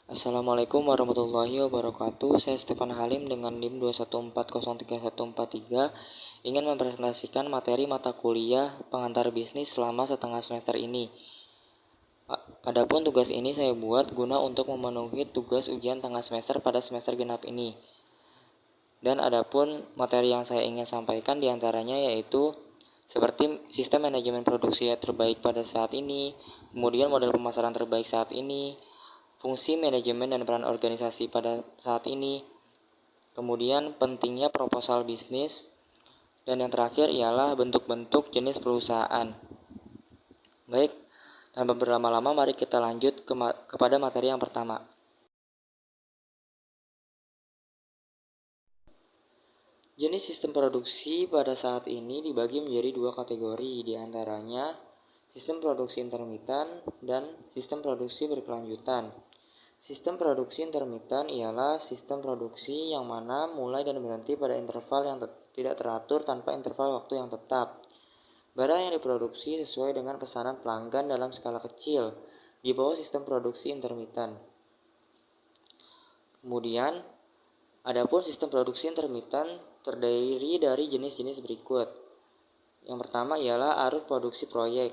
Assalamualaikum warahmatullahi wabarakatuh. Saya Stefan Halim dengan NIM 214031143 ingin mempresentasikan materi mata kuliah pengantar bisnis selama setengah semester ini. Adapun tugas ini saya buat guna untuk memenuhi tugas ujian tengah semester pada semester genap ini. Dan adapun materi yang saya ingin sampaikan diantaranya yaitu seperti sistem manajemen produksi terbaik pada saat ini, kemudian model pemasaran terbaik saat ini, fungsi manajemen dan peran organisasi pada saat ini, kemudian pentingnya proposal bisnis, dan yang terakhir ialah bentuk-bentuk jenis perusahaan. Baik, tanpa berlama-lama mari kita lanjut kepada materi yang pertama. Jenis sistem produksi pada saat ini dibagi menjadi dua kategori, diantaranya sistem produksi intermitan dan sistem produksi berkelanjutan. Sistem produksi intermitan ialah sistem produksi yang mana mulai dan berhenti pada interval yang tidak teratur tanpa interval waktu yang tetap. Barang yang diproduksi sesuai dengan pesanan pelanggan dalam skala kecil di bawah sistem produksi intermitan. Kemudian, adapun sistem produksi intermitan terdiri dari jenis-jenis berikut. Yang pertama ialah arus produksi proyek,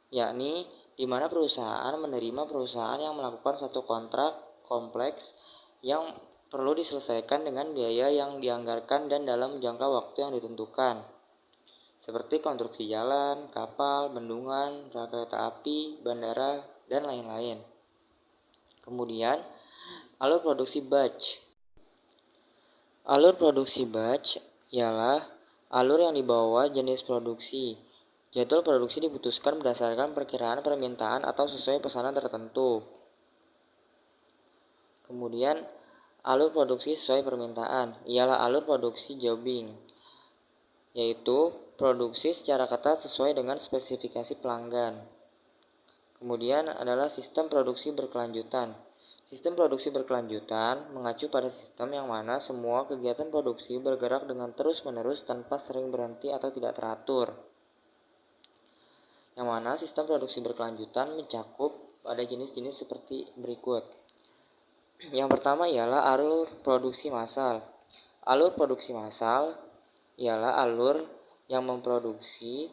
yakni di mana perusahaan menerima perusahaan yang melakukan satu kontrak kompleks yang perlu diselesaikan dengan biaya yang dianggarkan dan dalam jangka waktu yang ditentukan, seperti konstruksi jalan, kapal, bendungan, rel kereta api, bandara, dan lain-lain. Kemudian, alur produksi batch. Alur produksi batch ialah alur yang dibawa jenis produksi. Jadwal produksi diputuskan berdasarkan perkiraan permintaan atau sesuai pesanan tertentu. Kemudian, alur produksi sesuai permintaan ialah alur produksi jobbing, yaitu produksi secara ketat sesuai dengan spesifikasi pelanggan. Kemudian adalah sistem produksi berkelanjutan. Sistem produksi berkelanjutan mengacu pada sistem yang mana semua kegiatan produksi bergerak dengan terus-menerus tanpa sering berhenti atau tidak teratur. Yang mana sistem produksi berkelanjutan mencakup pada jenis-jenis seperti berikut. Yang pertama ialah alur produksi massal. Alur produksi massal ialah alur yang memproduksi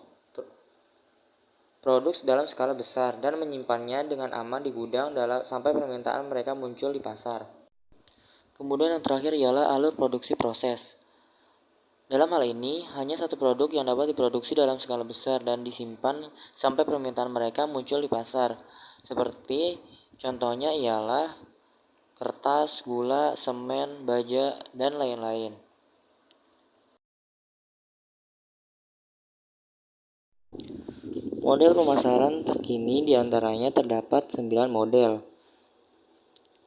produk dalam skala besar dan menyimpannya dengan aman di gudang sampai permintaan mereka muncul di pasar. Kemudian yang terakhir ialah alur produksi proses. Dalam hal ini, hanya satu produk yang dapat diproduksi dalam skala besar dan disimpan sampai permintaan mereka muncul di pasar. Seperti contohnya ialah kertas, gula, semen, baja, dan lain-lain. Model pemasaran terkini diantaranya terdapat 9 model.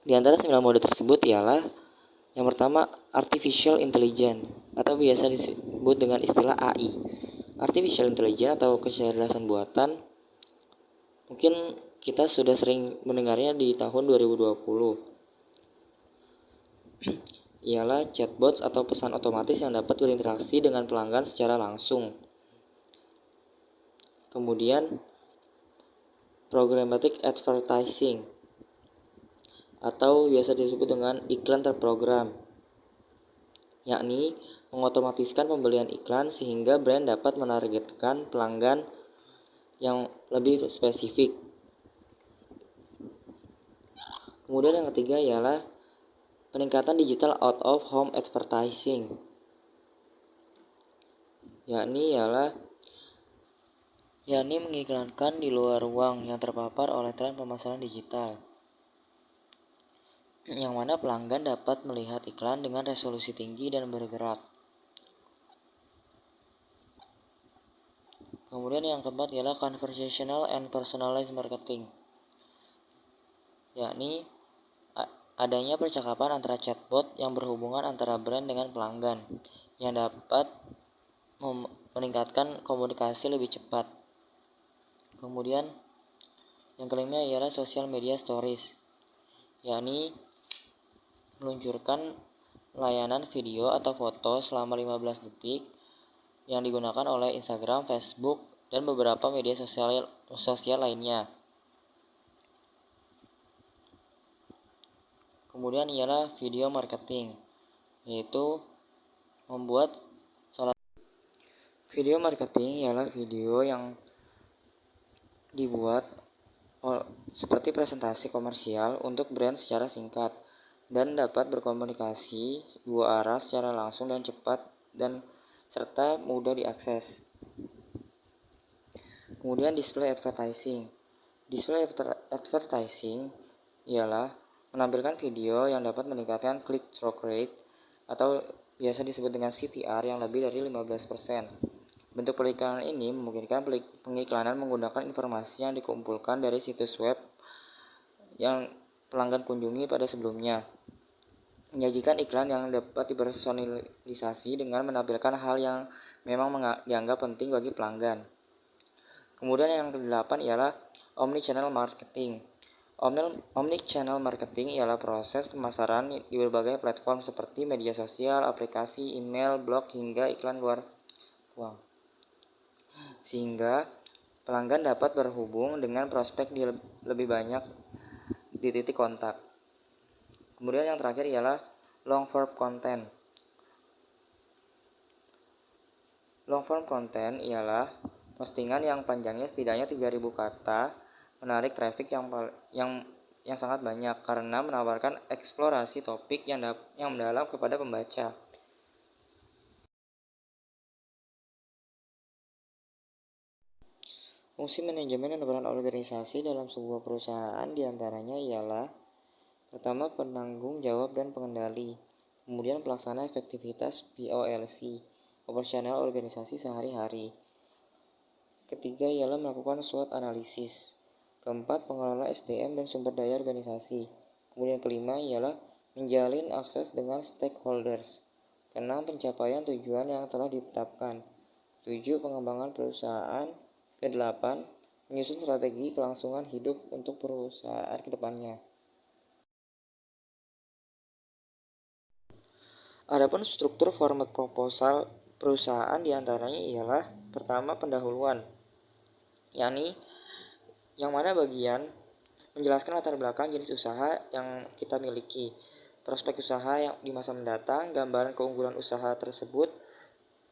Di antara 9 model tersebut ialah yang pertama Artificial Intelligence atau biasa disebut dengan istilah AI. Artificial Intelligence atau kecerdasan buatan mungkin kita sudah sering mendengarnya di tahun 2020. Ialah chatbots atau pesan otomatis yang dapat berinteraksi dengan pelanggan secara langsung. Kemudian Programmatic Advertising atau biasa disebut dengan iklan terprogram, yakni mengotomatiskan pembelian iklan sehingga brand dapat menargetkan pelanggan yang lebih spesifik. Kemudian yang ketiga ialah peningkatan digital out of home advertising, yakni mengiklankan di luar ruang yang terpapar oleh tren pemasaran digital, yang mana pelanggan dapat melihat iklan dengan resolusi tinggi dan bergerak. Kemudian yang keempat ialah conversational and personalized marketing, yakni adanya percakapan antara chatbot yang berhubungan antara brand dengan pelanggan yang dapat meningkatkan komunikasi lebih cepat. Kemudian yang kelima ialah social media stories, yakni meluncurkan layanan video atau foto selama 15 detik yang digunakan oleh Instagram, Facebook, dan beberapa media sosial lainnya. Kemudian ialah video marketing, yaitu membuat video marketing ialah video yang dibuat seperti presentasi komersial untuk brand secara singkat dan dapat berkomunikasi dua arah secara langsung dan cepat dan serta mudah diakses. Kemudian display advertising. Display advertising ialah menampilkan video yang dapat meningkatkan click-through rate atau biasa disebut dengan CTR yang lebih dari 15%. Bentuk periklanan ini memungkinkan pengiklanan menggunakan informasi yang dikumpulkan dari situs web yang pelanggan kunjungi pada sebelumnya. Menyajikan iklan yang dapat dipersonalisasi dengan menampilkan hal yang memang dianggap penting bagi pelanggan. Kemudian yang ke-8 ialah omnichannel marketing. Omnichannel marketing ialah proses pemasaran di berbagai platform seperti media sosial, aplikasi, email, blog, hingga iklan luar uang. Sehingga pelanggan dapat berhubung dengan prospek di lebih banyak di titik kontak. Kemudian yang terakhir ialah long form content. Long form content ialah postingan yang panjangnya setidaknya 3.000 kata, menarik traffic yang sangat banyak karena menawarkan eksplorasi topik yang mendalam kepada pembaca. Fungsi manajemen dan peran organisasi dalam sebuah perusahaan diantaranya ialah pertama, penanggung jawab dan pengendali, kemudian pelaksana efektivitas POLC, operasional organisasi sehari-hari. Ketiga ialah melakukan SWOT analisis. Keempat, pengelola SDM dan sumber daya organisasi. Kemudian kelima ialah menjalin akses dengan stakeholders. Keenam, pencapaian tujuan yang telah ditetapkan. 7, pengembangan perusahaan. Ke-8, menyusun strategi kelangsungan hidup untuk perusahaan ke depannya. Adapun struktur format proposal perusahaan diantaranya ialah pertama, pendahuluan, yakni yang mana bagian menjelaskan latar belakang jenis usaha yang kita miliki, prospek usaha yang di masa mendatang, gambaran keunggulan usaha tersebut,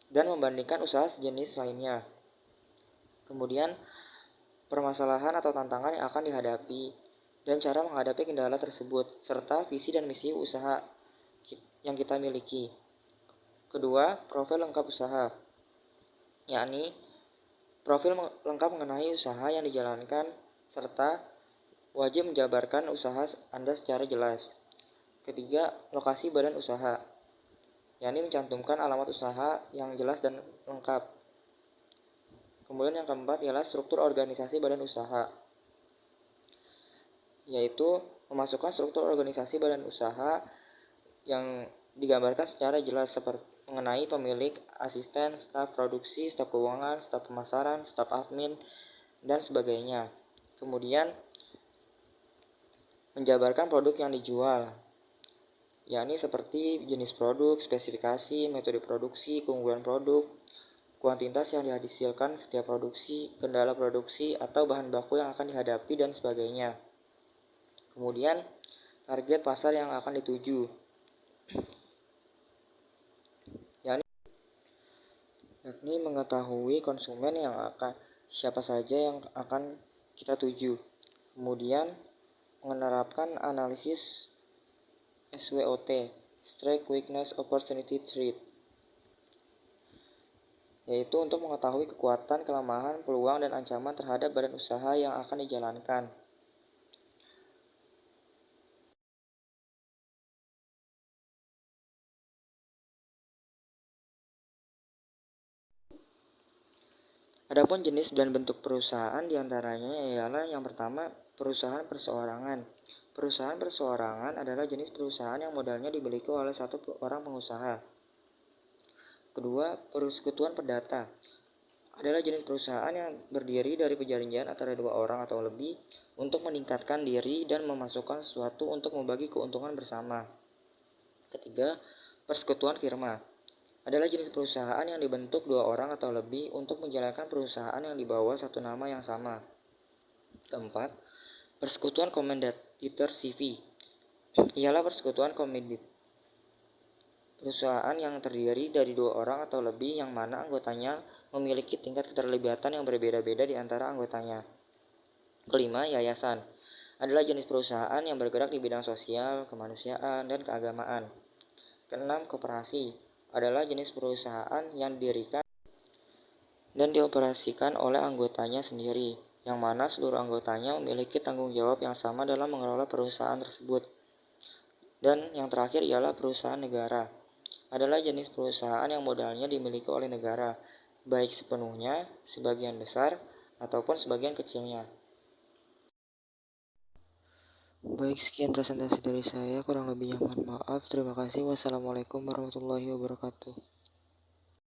dan membandingkan usaha sejenis lainnya. Kemudian, permasalahan atau tantangan yang akan dihadapi, dan cara menghadapi kendala tersebut, serta visi dan misi usaha yang kita miliki. Kedua, profil lengkap usaha, yakni profil lengkap mengenai usaha yang dijalankan, serta wajib menjabarkan usaha Anda secara jelas. Ketiga, lokasi badan usaha, yakni mencantumkan alamat usaha yang jelas dan lengkap. Kemudian yang keempat ialah struktur organisasi badan usaha, yaitu memasukkan struktur organisasi badan usaha yang digambarkan secara jelas seperti mengenai pemilik, asisten, staf produksi, staf keuangan, staf pemasaran, staf admin, dan sebagainya. Kemudian menjabarkan produk yang dijual, yakni seperti jenis produk, spesifikasi, metode produksi, keunggulan produk, kuantitas yang dihasilkan setiap produksi, kendala produksi, atau bahan baku yang akan dihadapi, dan sebagainya. Kemudian, target pasar yang akan dituju, yakni mengetahui konsumen siapa saja yang akan kita tuju. Kemudian, menerapkan analisis SWOT, Strength, Weakness, Opportunity, Threat, yaitu untuk mengetahui kekuatan, kelemahan, peluang, dan ancaman terhadap badan usaha yang akan dijalankan. Adapun jenis dan bentuk perusahaan diantaranya ialah yang pertama, perusahaan perseorangan. Perusahaan perseorangan adalah jenis perusahaan yang modalnya dimiliki oleh satu orang pengusaha. Kedua, persekutuan perdata adalah jenis perusahaan yang berdiri dari perjanjian antara dua orang atau lebih untuk meningkatkan diri dan memasukkan sesuatu untuk membagi keuntungan bersama. Ketiga, persekutuan firma adalah jenis perusahaan yang dibentuk dua orang atau lebih untuk menjalankan perusahaan yang di bawah satu nama yang sama. Keempat, persekutuan kommanditor CV ialah persekutuan komodit. Perusahaan yang terdiri dari 2 orang atau lebih yang mana anggotanya memiliki tingkat keterlibatan yang berbeda-beda di antara anggotanya. Kelima, yayasan adalah jenis perusahaan yang bergerak di bidang sosial, kemanusiaan, dan keagamaan. Keenam, koperasi adalah jenis perusahaan yang didirikan dan dioperasikan oleh anggotanya sendiri, yang mana seluruh anggotanya memiliki tanggung jawab yang sama dalam mengelola perusahaan tersebut. Dan yang terakhir ialah perusahaan negara, adalah jenis perusahaan yang modalnya dimiliki oleh negara, baik sepenuhnya, sebagian besar, ataupun sebagian kecilnya. Baik, sekian presentasi dari saya, kurang lebihnya mohon maaf. Terima kasih. Wassalamualaikum warahmatullahi wabarakatuh.